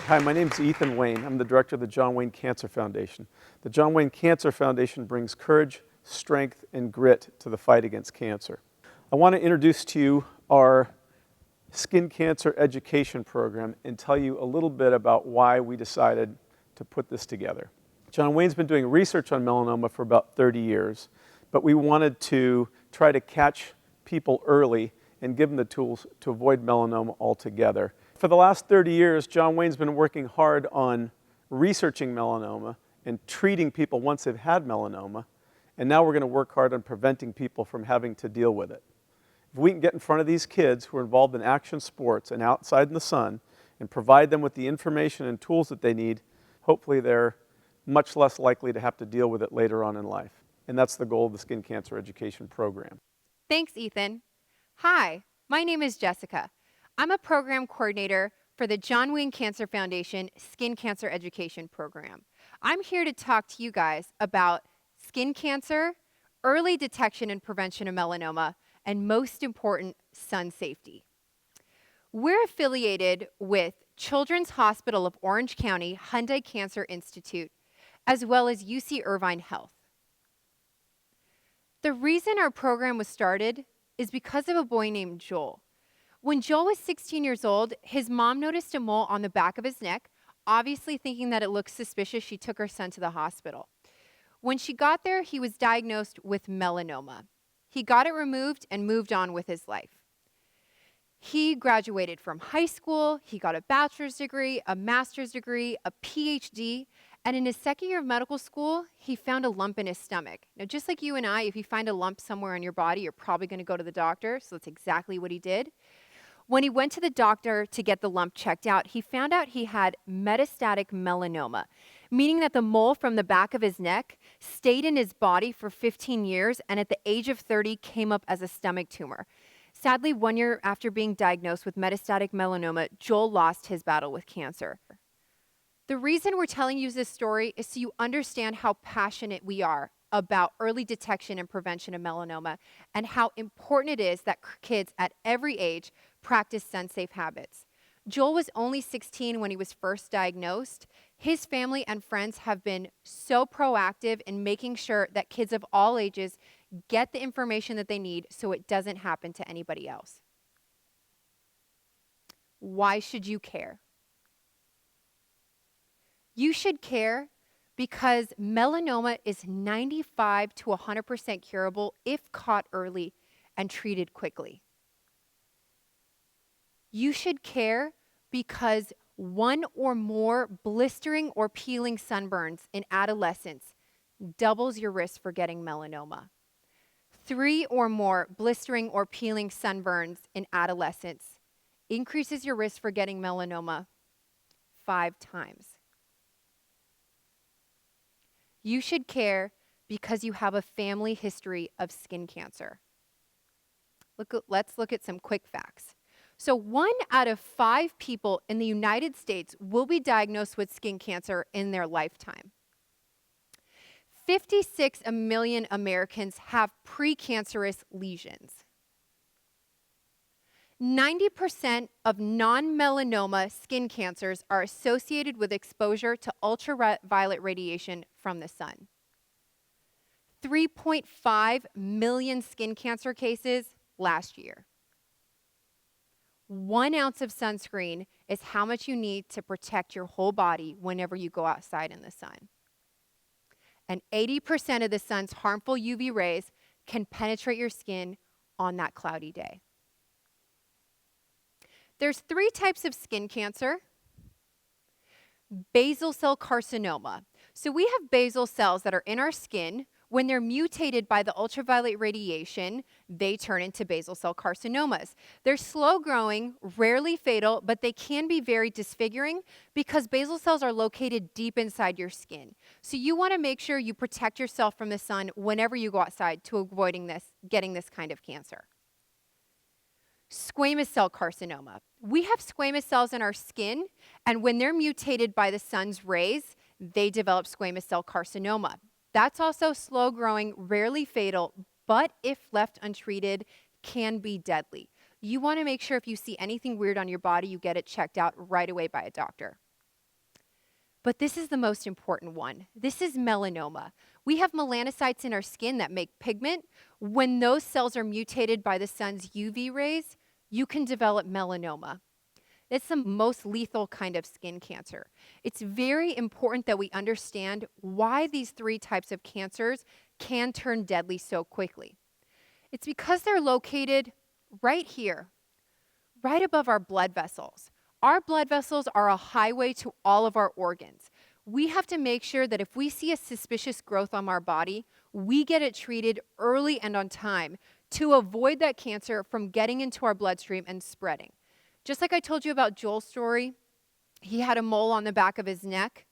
Hi, my name is Ethan Wayne. I'm the director of the John Wayne Cancer Foundation. The John Wayne Cancer Foundation brings courage, strength, and grit to the fight against cancer. I want to introduce to you our skin cancer education program and tell you a little bit about why we decided to put this together. John Wayne's been doing research on melanoma for about 30 years, but we wanted to try to catch people early and give them the tools to avoid melanoma altogether. For the last 30 years, John Wayne's been working hard on researching melanoma and treating people once they've had melanoma, and now we're going to work hard on preventing people from having to deal with it. If we can get in front of these kids who are involved in action sports and outside in the sun and provide them with the information and tools that they need, hopefully they're much less likely to have to deal with it later on in life. And that's the goal of the Skin Cancer Education Program. Thanks, Ethan. Hi, my name is Jessica. I'm a program coordinator for the John Wayne Cancer Foundation Skin Cancer Education Program. I'm here to talk to you guys about skin cancer, early detection and prevention of melanoma, and most important, sun safety. We're affiliated with Children's Hospital of Orange County Hyundai Cancer Institute, as well as UC Irvine Health. The reason our program was started is because of a boy named Joel. When Joel was 16 years old, his mom noticed a mole on the back of his neck. Obviously thinking that it looked suspicious, she took her son to the hospital. When she got there, he was diagnosed with melanoma. He got it removed and moved on with his life. He graduated from high school, he got a bachelor's degree, a master's degree, a PhD, and in his second year of medical school, he found a lump in his stomach. Now, just like you and I, if you find a lump somewhere in your body, you're probably going to go to the doctor, so that's exactly what he did. When he went to the doctor to get the lump checked out, he found out he had metastatic melanoma, meaning that the mole from the back of his neck stayed in his body for 15 years and at the age of 30 came up as a stomach tumor. Sadly, 1 year after being diagnosed with metastatic melanoma, Joel lost his battle with cancer. The reason we're telling you this story is so you understand how passionate we are about early detection and prevention of melanoma and how important it is that kids at every age practice sun-safe habits. Joel was only 16 when he was first diagnosed. His family and friends have been so proactive in making sure that kids of all ages get the information that they need so it doesn't happen to anybody else. Why should you care? You should care because melanoma is 95 to 100% curable if caught early and treated quickly. You should care because 1 or more blistering or peeling sunburns in adolescence doubles your risk for getting melanoma. 3 or more blistering or peeling sunburns in adolescence increases your risk for getting melanoma 5 times. You should care because you have a family history of skin cancer. Let's look at some quick facts. So 1 out of 5 people in the United States will be diagnosed with skin cancer in their lifetime. 56 million Americans have precancerous lesions. 90% of non-melanoma skin cancers are associated with exposure to ultraviolet radiation from the sun. 3.5 million skin cancer cases last year. 1 ounce of sunscreen is how much you need to protect your whole body whenever you go outside in the sun. And 80% of the sun's harmful UV rays can penetrate your skin on that cloudy day. There's 3 types of skin cancer. Basal cell carcinoma. So we have basal cells that are in our skin. When they're mutated by the ultraviolet radiation, they turn into basal cell carcinomas. They're slow growing, rarely fatal, but they can be very disfiguring because basal cells are located deep inside your skin. So you want to make sure you protect yourself from the sun whenever you go outside to avoiding getting this kind of cancer. Squamous cell carcinoma. We have squamous cells in our skin, and when they're mutated by the sun's rays, they develop squamous cell carcinoma. That's also slow growing, rarely fatal, but if left untreated, can be deadly. You want to make sure if you see anything weird on your body, you get it checked out right away by a doctor. But this is the most important one. This is melanoma. We have melanocytes in our skin that make pigment. When those cells are mutated by the sun's UV rays, you can develop melanoma. It's the most lethal kind of skin cancer. It's very important that we understand why these three types of cancers can turn deadly so quickly. It's because they're located right here, right above our blood vessels. Our blood vessels are a highway to all of our organs. We have to make sure that if we see a suspicious growth on our body, we get it treated early and on time to avoid that cancer from getting into our bloodstream and spreading. Just like I told you about Joel's story, he had a mole on the back of his neck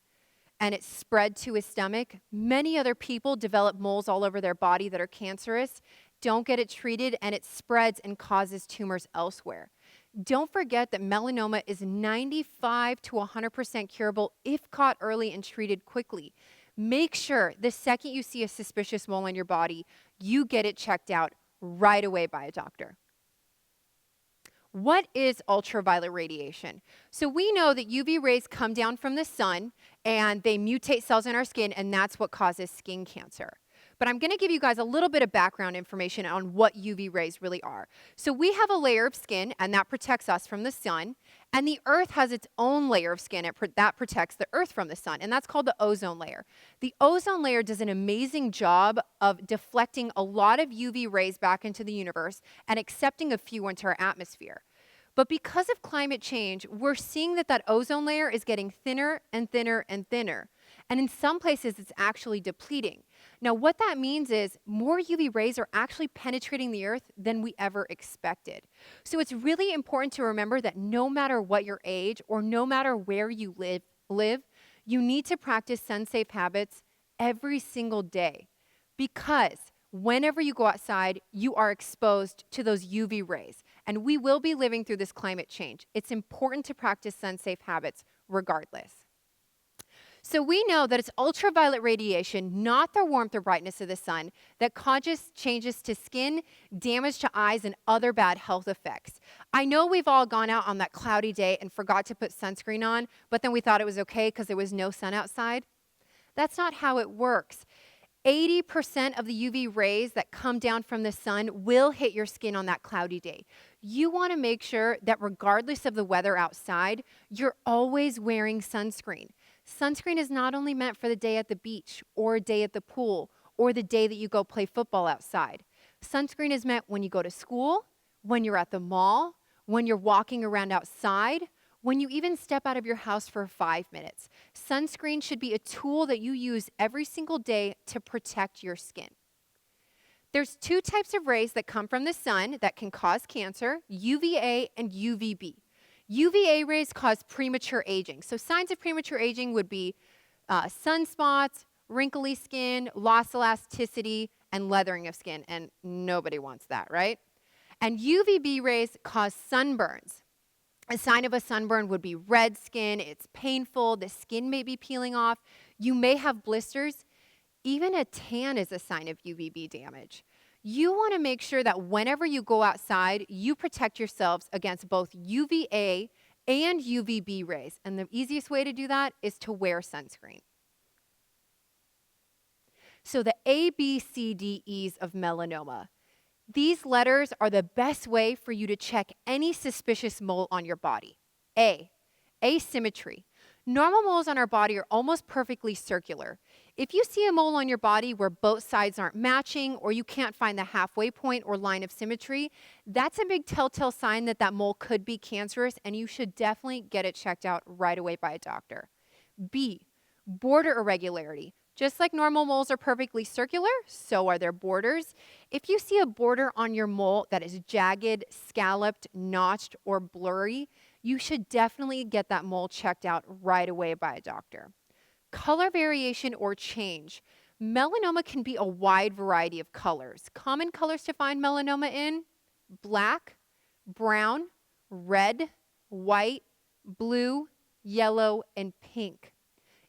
and it spread to his stomach. Many other people develop moles all over their body that are cancerous, don't get it treated, and it spreads and causes tumors elsewhere. Don't forget that melanoma is 95 to 100% curable if caught early and treated quickly. Make sure the second you see a suspicious mole on your body, you get it checked out right away by a doctor. What is ultraviolet radiation? So we know that UV rays come down from the sun and they mutate cells in our skin, and that's what causes skin cancer. But I'm going to give you guys a little bit of background information on what UV rays really are. So we have a layer of skin, and that protects us from the sun. And the Earth has its own layer of skin that protects the Earth from the sun, and that's called the ozone layer. The ozone layer does an amazing job of deflecting a lot of UV rays back into the universe and accepting a few into our atmosphere. But because of climate change, we're seeing that ozone layer is getting thinner and thinner and thinner. And in some places, it's actually depleting. Now, what that means is more UV rays are actually penetrating the Earth than we ever expected. So it's really important to remember that no matter what your age or no matter where you live, you need to practice sun-safe habits every single day. Because whenever you go outside, you are exposed to those UV rays. And we will be living through this climate change. It's important to practice sun-safe habits regardless. So we know that it's ultraviolet radiation, not the warmth or brightness of the sun, that causes changes to skin, damage to eyes, and other bad health effects. I know we've all gone out on that cloudy day and forgot to put sunscreen on, but then we thought it was okay because there was no sun outside. That's not how it works. 80% of the UV rays that come down from the sun will hit your skin on that cloudy day. You want to make sure that regardless of the weather outside, you're always wearing sunscreen. Sunscreen is not only meant for the day at the beach or a day at the pool or the day that you go play football outside. Sunscreen is meant when you go to school, when you're at the mall, when you're walking around outside, when you even step out of your house for 5 minutes. Sunscreen should be a tool that you use every single day to protect your skin. There's two types of rays that come from the sun that can cause cancer, UVA and UVB. UVA rays cause premature aging. So signs of premature aging would be sunspots, wrinkly skin, loss of elasticity, and leathering of skin. And nobody wants that, right? And UVB rays cause sunburns. A sign of a sunburn would be red skin. It's painful. The skin may be peeling off. You may have blisters. Even a tan is a sign of UVB damage. You want to make sure that whenever you go outside, you protect yourselves against both UVA and UVB rays. And the easiest way to do that is to wear sunscreen. So the A, B, C, D, E's of melanoma. These letters are the best way for you to check any suspicious mole on your body. A, asymmetry. Normal moles on our body are almost perfectly circular. If you see a mole on your body where both sides aren't matching or you can't find the halfway point or line of symmetry, that's a big telltale sign that that mole could be cancerous, and you should definitely get it checked out right away by a doctor. B, border irregularity. Just like normal moles are perfectly circular, so are their borders. If you see a border on your mole that is jagged, scalloped, notched, or blurry, you should definitely get that mole checked out right away by a doctor. Color variation or change. Melanoma can be a wide variety of colors. Common colors to find melanoma in: black, brown, red, white, blue, yellow, and pink.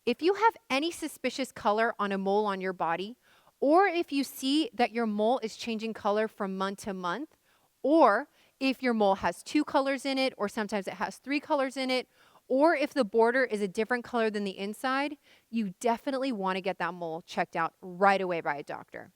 If you have any suspicious color on a mole on your body, or if you see that your mole is changing color from month to month, or if your mole has 2 colors in it, or sometimes it has 3 colors in it, or if the border is a different color than the inside, you definitely want to get that mole checked out right away by a doctor.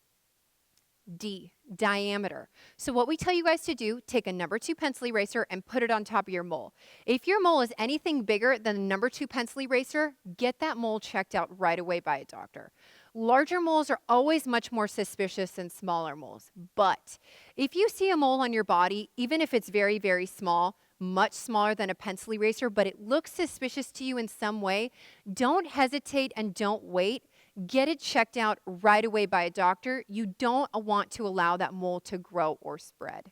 D, diameter. So what we tell you guys to do, take a number 2 pencil eraser and put it on top of your mole. If your mole is anything bigger than the number 2 pencil eraser, get that mole checked out right away by a doctor. Larger moles are always much more suspicious than smaller moles. But if you see a mole on your body, even if it's very, very small, much smaller than a pencil eraser, but it looks suspicious to you in some way, don't hesitate and don't wait. Get it checked out right away by a doctor. You don't want to allow that mole to grow or spread.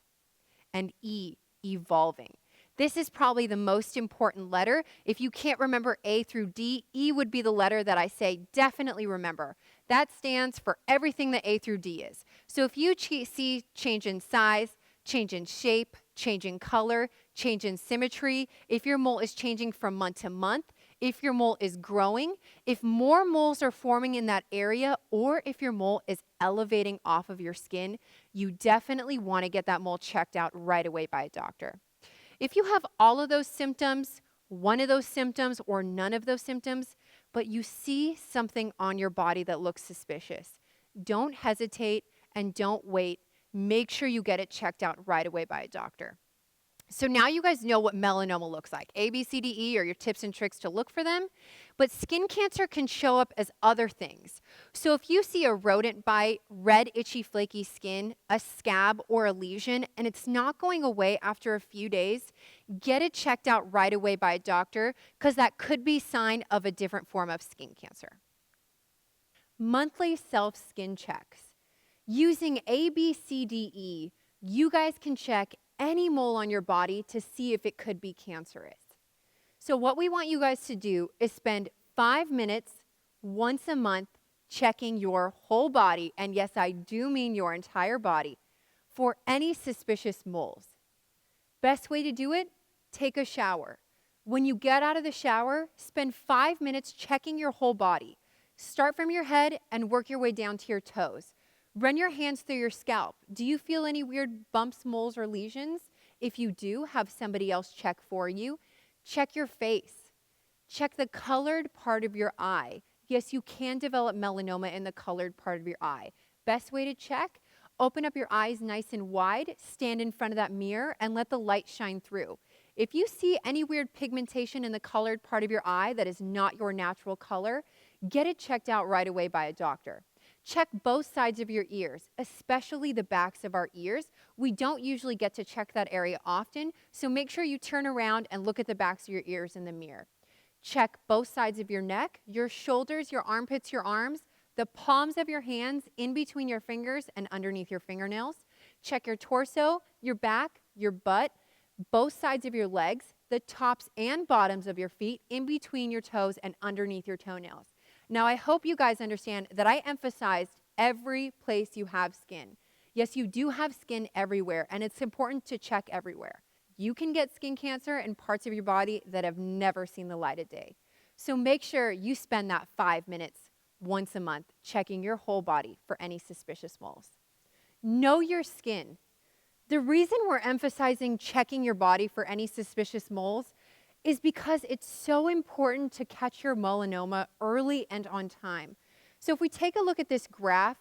And E, evolving. This is probably the most important letter. If you can't remember A through D, E would be the letter that I say definitely remember. That stands for everything that A through D is. So if you see change in size, change in shape, change in color, change in symmetry, if your mole is changing from month to month, if your mole is growing, if more moles are forming in that area, or if your mole is elevating off of your skin, you definitely want to get that mole checked out right away by a doctor. If you have all of those symptoms, one of those symptoms, or none of those symptoms, but you see something on your body that looks suspicious, don't hesitate and don't wait. Make sure you get it checked out right away by a doctor. So now you guys know what melanoma looks like. A, B, C, D, E are your tips and tricks to look for them. But skin cancer can show up as other things. So if you see a rodent bite, red, itchy, flaky skin, a scab, or a lesion, and it's not going away after a few days, get it checked out right away by a doctor because that could be a sign of a different form of skin cancer. Monthly self-skin checks. Using A, B, C, D, E, you guys can check any mole on your body to see if it could be cancerous. So what we want you guys to do is spend 5 minutes once a month checking your whole body, and yes, I do mean your entire body, for any suspicious moles. Best way to do it? Take a shower. When you get out of the shower, spend 5 minutes checking your whole body. Start from your head and work your way down to your toes. Run your hands through your scalp. Do you feel any weird bumps, moles, or lesions? If you do, have somebody else check for you. Check your face. Check the colored part of your eye. Yes, you can develop melanoma in the colored part of your eye. Best way to check? Open up your eyes nice and wide, stand in front of that mirror, and let the light shine through. If you see any weird pigmentation in the colored part of your eye that is not your natural color, get it checked out right away by a doctor. Check both sides of your ears, especially the backs of our ears. We don't usually get to check that area often, so make sure you turn around and look at the backs of your ears in the mirror. Check both sides of your neck, your shoulders, your armpits, your arms, the palms of your hands in between your fingers and underneath your fingernails. Check your torso, your back, your butt, both sides of your legs, the tops and bottoms of your feet, in between your toes and underneath your toenails. Now, I hope you guys understand that I emphasized every place you have skin. Yes, you do have skin everywhere, and it's important to check everywhere. You can get skin cancer in parts of your body that have never seen the light of day. So make sure you spend that 5 minutes once a month checking your whole body for any suspicious moles. Know your skin. The reason we're emphasizing checking your body for any suspicious moles is because it's so important to catch your melanoma early and on time. So if we take a look at this graph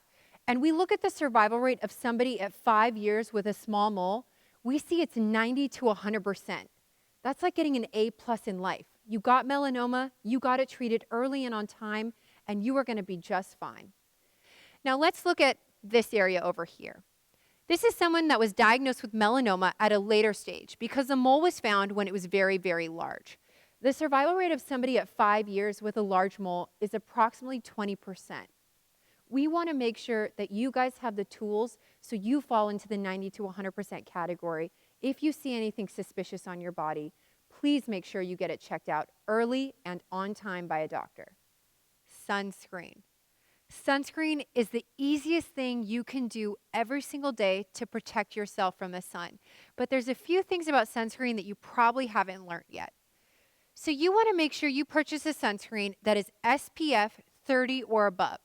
and we look at the survival rate of somebody at 5 years with a small mole, we see it's 90 to 100%. That's like getting an A+ in life. You got melanoma, you got it treated early and on time, and you are going to be just fine. Now let's look at this area over here. This is someone that was diagnosed with melanoma at a later stage because the mole was found when it was very, very large. The survival rate of somebody at 5 years with a large mole is approximately 20%. We want to make sure that you guys have the tools so you fall into the 90 to 100% category. If you see anything suspicious on your body, please make sure you get it checked out early and on time by a doctor. Sunscreen. Sunscreen is the easiest thing you can do every single day to protect yourself from the sun. But there's a few things about sunscreen that you probably haven't learned yet. So you want to make sure you purchase a sunscreen that is SPF 30 or above.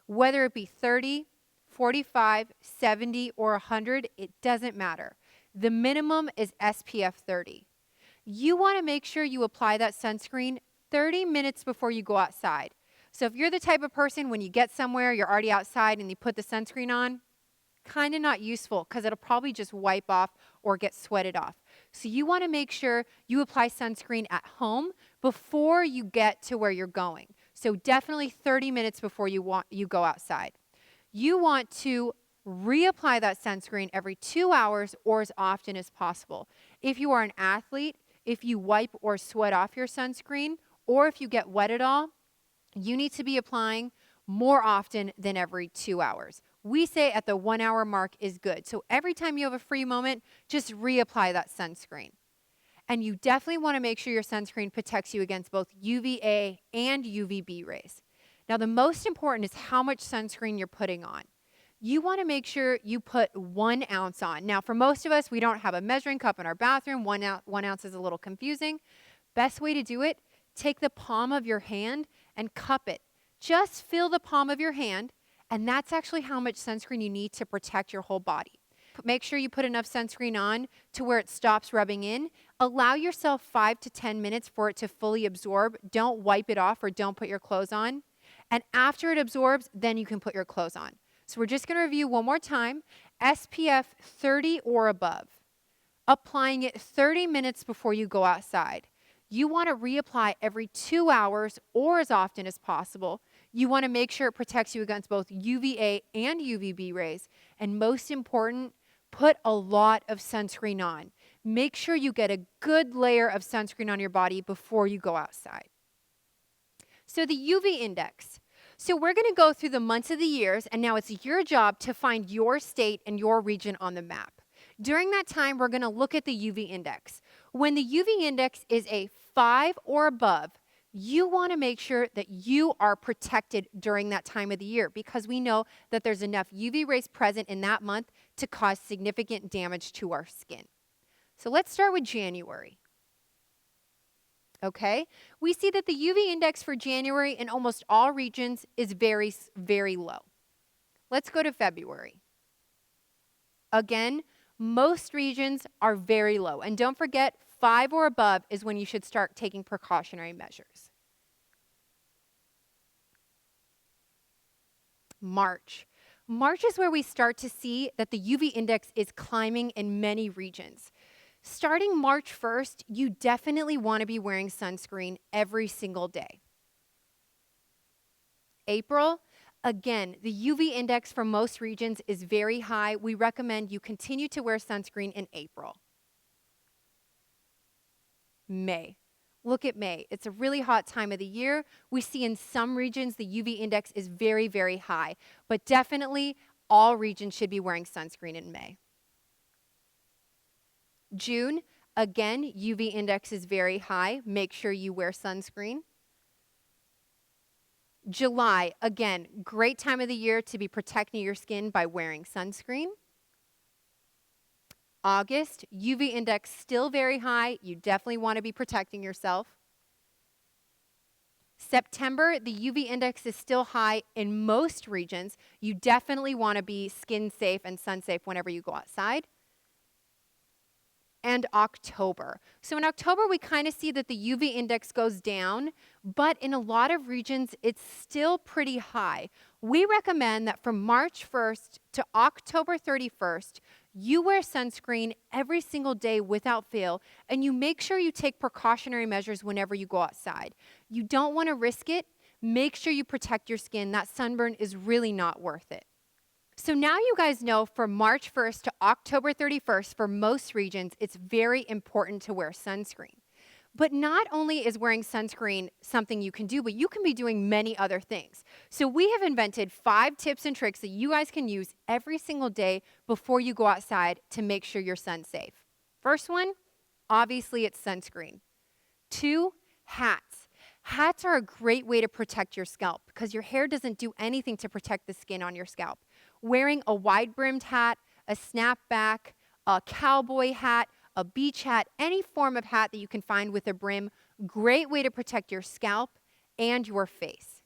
Whether it be 30, 45, 70, or 100, it doesn't matter. The minimum is SPF 30. you want to make sure you apply that sunscreen 30 minutes before you go outside. So if you're the type of person when you get somewhere, you're already outside and you put the sunscreen on, kind of not useful because it'll probably just wipe off or get sweated off. So you want to make sure you apply sunscreen at home before you get to where you're going. So definitely 30 minutes before you go outside. You want to reapply that sunscreen every 2 hours or as often as possible. If you are an athlete, if you wipe or sweat off your sunscreen, or if you get wet at all, you need to be applying more often than every 2 hours. We say at the 1 hour mark is good. So every time you have a free moment, just reapply that sunscreen. And you definitely want to make sure your sunscreen protects you against both UVA and UVB rays. Now, the most important is how much sunscreen you're putting on. You want to make sure you put 1 ounce on. Now, for most of us, we don't have a measuring cup in our bathroom. 1 ounce is a little confusing. Best way to do it, take the palm of your hand and cup it. Just fill the palm of your hand, and that's actually how much sunscreen you need to protect your whole body. Make sure you put enough sunscreen on to where it stops rubbing in. Allow yourself 5 to 10 minutes for it to fully absorb. Don't wipe it off or don't put your clothes on. And after it absorbs, then you can put your clothes on. So we're just going to review one more time. SPF 30 or above. Applying it 30 minutes before you go outside. You want to reapply every 2 hours or as often as possible. You want to make sure it protects you against both UVA and UVB rays. And most important, put a lot of sunscreen on. Make sure you get a good layer of sunscreen on your body before you go outside. So the UV index. So we're going to go through the months of the years, and now it's your job to find your state and your region on the map. During that time, we're going to look at the UV index. When the UV index is a 5 or above, you want to make sure that you are protected during that time of the year because we know that there's enough UV rays present in that month to cause significant damage to our skin. So let's start with January. Okay, we see that the UV index for January in almost all regions is very, very low. Let's go to February. Again, most regions are very low. And don't forget, 5 or above is when you should start taking precautionary measures. March. March is where we start to see that the UV index is climbing in many regions. Starting March 1st, you definitely want to be wearing sunscreen every single day. April, again, the UV index for most regions is very high. We recommend you continue to wear sunscreen in April. May. Look at May. It's a really hot time of the year. We see in some regions the UV index is very, very high, but definitely all regions should be wearing sunscreen in May. June, again, UV index is very high. Make sure you wear sunscreen. July, again, great time of the year to be protecting your skin by wearing sunscreen. August, UV index still very high. You definitely want to be protecting yourself. September, the UV index is still high in most regions. You definitely want to be skin safe and sun safe whenever you go outside. And October. So in October, we kind of see that the UV index goes down, but in a lot of regions, it's still pretty high. We recommend that from March 1st to October 31st, you wear sunscreen every single day without fail, and you make sure you take precautionary measures whenever you go outside. You don't want to risk it. Make sure you protect your skin. That sunburn is really not worth it. So now you guys know from March 1st to October 31st, for most regions, it's very important to wear sunscreen. But not only is wearing sunscreen something you can do, but you can be doing many other things. So we have invented 5 tips and tricks that you guys can use every single day before you go outside to make sure you're sun safe. First one, obviously it's sunscreen. 2, hats. Hats are a great way to protect your scalp because your hair doesn't do anything to protect the skin on your scalp. Wearing a wide-brimmed hat, a snapback, a cowboy hat, a beach hat, any form of hat that you can find with a brim, great way to protect your scalp and your face.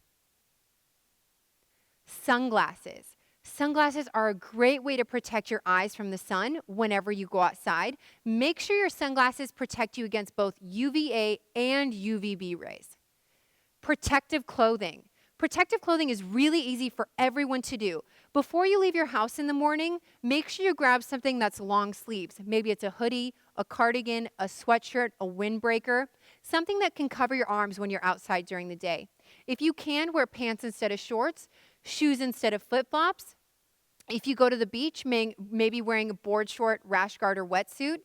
Sunglasses. Sunglasses are a great way to protect your eyes from the sun whenever you go outside. Make sure your sunglasses protect you against both UVA and UVB rays. Protective clothing. Protective clothing is really easy for everyone to do. Before you leave your house in the morning, make sure you grab something that's long sleeves. Maybe it's a hoodie, a cardigan, a sweatshirt, a windbreaker, something that can cover your arms when you're outside during the day. If you can, wear pants instead of shorts, shoes instead of flip-flops. If you go to the beach, maybe wearing a board short, rash guard, or wetsuit.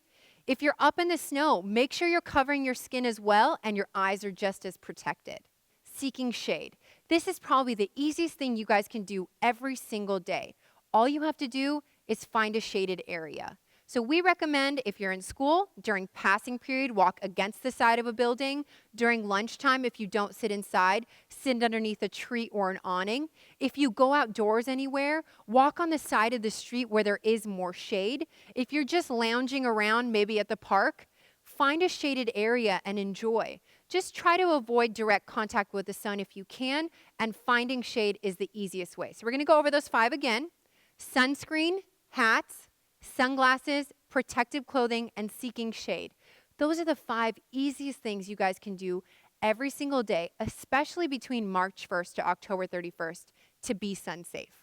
If you're up in the snow, make sure you're covering your skin as well and your eyes are just as protected. Seeking shade. This is probably the easiest thing you guys can do every single day. All you have to do is find a shaded area. So we recommend if you're in school, during passing period, walk against the side of a building. During lunchtime, if you don't sit inside, sit underneath a tree or an awning. If you go outdoors anywhere, walk on the side of the street where there is more shade. If you're just lounging around, maybe at the park, find a shaded area and enjoy. Just try to avoid direct contact with the sun if you can, and finding shade is the easiest way. So we're gonna go over those 5 again. Sunscreen, hats, sunglasses, protective clothing, and seeking shade. Those are the 5 easiest things you guys can do every single day, especially between March 1st to October 31st, to be sun safe.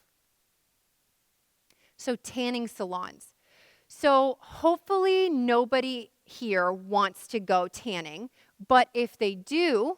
So tanning salons. So hopefully nobody here wants to go tanning, but if they do,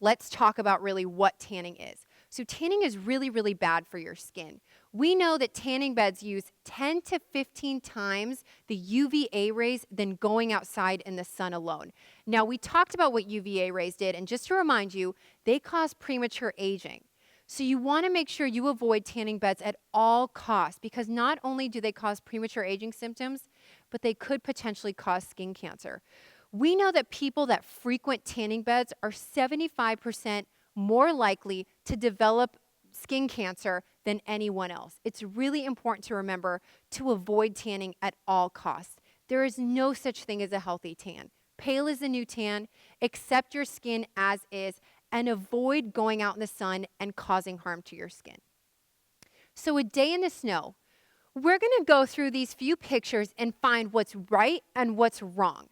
let's talk about really what tanning is. So tanning is really, really bad for your skin. We know that tanning beds use 10 to 15 times the UVA rays than going outside in the sun alone. Now, we talked about what UVA rays did, and just to remind you, they cause premature aging. So you want to make sure you avoid tanning beds at all costs, because not only do they cause premature aging symptoms, but they could potentially cause skin cancer. We know that people that frequent tanning beds are 75% more likely to develop skin cancer than anyone else. It's really important to remember to avoid tanning at all costs. There is no such thing as a healthy tan. Pale is the new tan. Accept your skin as is and avoid going out in the sun and causing harm to your skin. So a day in the snow, we're going to go through these few pictures and find what's right and what's wrong.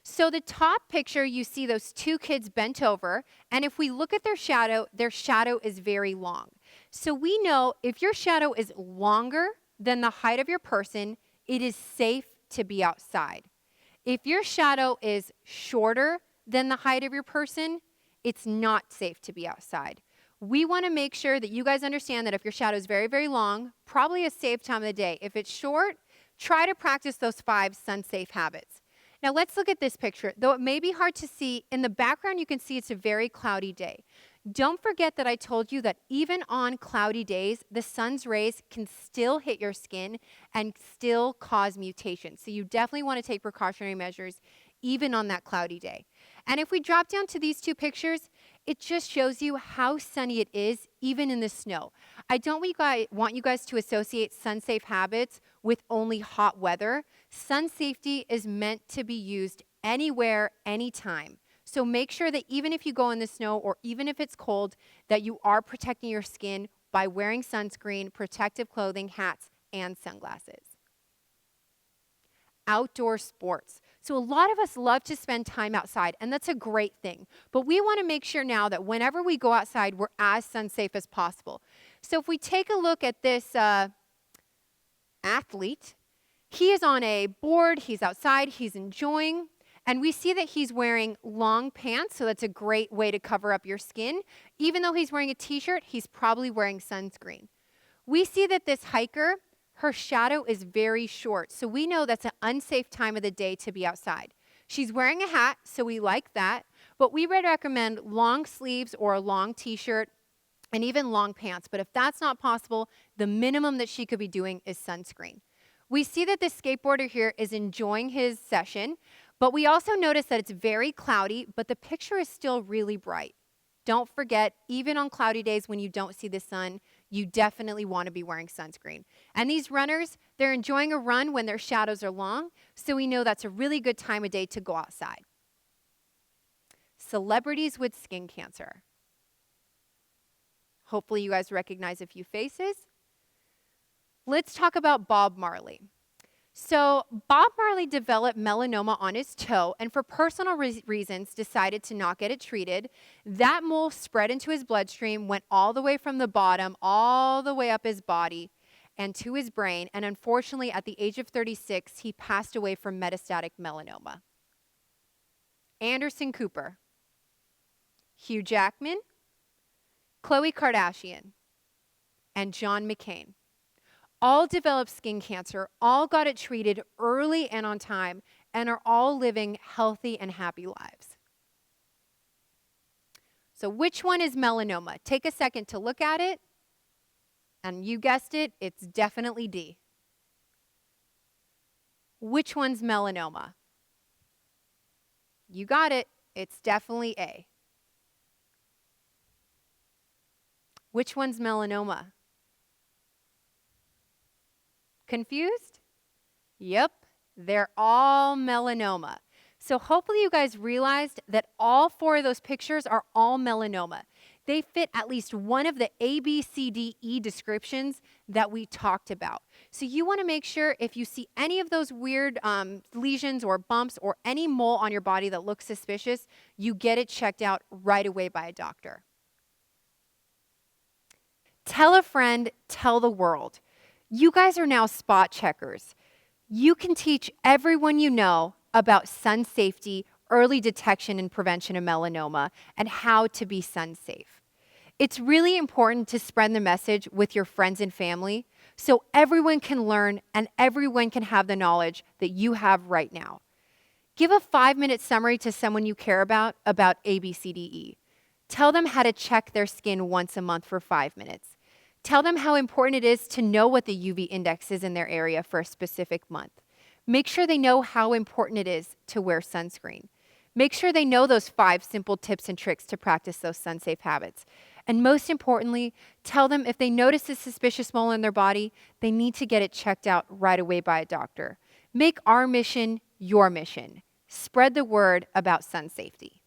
So the top picture, you see those 2 kids bent over, and if we look at their shadow is very long. So we know if your shadow is longer than the height of your person, it is safe to be outside. If your shadow is shorter than the height of your person, it's not safe to be outside. We want to make sure that you guys understand that if your shadow is very, very long, probably a safe time of the day. If it's short, try to practice those 5 sun-safe habits. Now let's look at this picture. Though it may be hard to see, in the background you can see it's a very cloudy day. Don't forget that I told you that even on cloudy days, the sun's rays can still hit your skin and still cause mutations. So you definitely want to take precautionary measures even on that cloudy day. And if we drop down to these 2 pictures, it just shows you how sunny it is even in the snow. I don't want you guys to associate sun-safe habits with only hot weather. Sun safety is meant to be used anywhere, anytime. So make sure that even if you go in the snow or even if it's cold, that you are protecting your skin by wearing sunscreen, protective clothing, hats, and sunglasses. Outdoor sports. So a lot of us love to spend time outside, and that's a great thing. But we want to make sure now that whenever we go outside, we're as sun-safe as possible. So if we take a look at this athlete, he is on a board, he's outside, he's enjoying, and we see that he's wearing long pants, so that's a great way to cover up your skin. Even though he's wearing a t-shirt, he's probably wearing sunscreen. We see that this hiker, her shadow is very short, so we know that's an unsafe time of the day to be outside. She's wearing a hat, so we like that, but we would recommend long sleeves or a long t-shirt and even long pants. But if that's not possible, the minimum that she could be doing is sunscreen. We see that this skateboarder here is enjoying his session, but we also notice that it's very cloudy, but the picture is still really bright. Don't forget, even on cloudy days when you don't see the sun, you definitely want to be wearing sunscreen. And these runners, they're enjoying a run when their shadows are long, so we know that's a really good time of day to go outside. Celebrities with skin cancer. Hopefully you guys recognize a few faces. Let's talk about Bob Marley. So, Bob Marley developed melanoma on his toe and, for personal reasons, decided to not get it treated. That mole spread into his bloodstream, went all the way from the bottom, all the way up his body and to his brain. And unfortunately, at the age of 36, he passed away from metastatic melanoma. Anderson Cooper, Hugh Jackman, Khloe Kardashian, and John McCain all developed skin cancer, all got it treated early and on time, and are all living healthy and happy lives. So which one is melanoma? Take a second to look at it, and you guessed it, it's definitely D. Which one's melanoma? You got it, it's definitely A. Which one's melanoma? Confused? Yep, they're all melanoma. So hopefully you guys realized that all 4 of those pictures are all melanoma. They fit at least one of the A, B, C, D, E descriptions that we talked about. So you want to make sure if you see any of those weird lesions or bumps or any mole on your body that looks suspicious, you get it checked out right away by a doctor. Tell a friend, tell the world. You guys are now spot checkers. You can teach everyone you know about sun safety, early detection and prevention of melanoma, and how to be sun safe. It's really important to spread the message with your friends and family so everyone can learn and everyone can have the knowledge that you have right now. Give a 5-minute summary to someone you care about ABCDE. Tell them how to check their skin once a month for 5 minutes. Tell them how important it is to know what the UV index is in their area for a specific month. Make sure they know how important it is to wear sunscreen. Make sure they know those 5 simple tips and tricks to practice those sun-safe habits. And most importantly, tell them if they notice a suspicious mole in their body, they need to get it checked out right away by a doctor. Make our mission your mission. Spread the word about sun safety.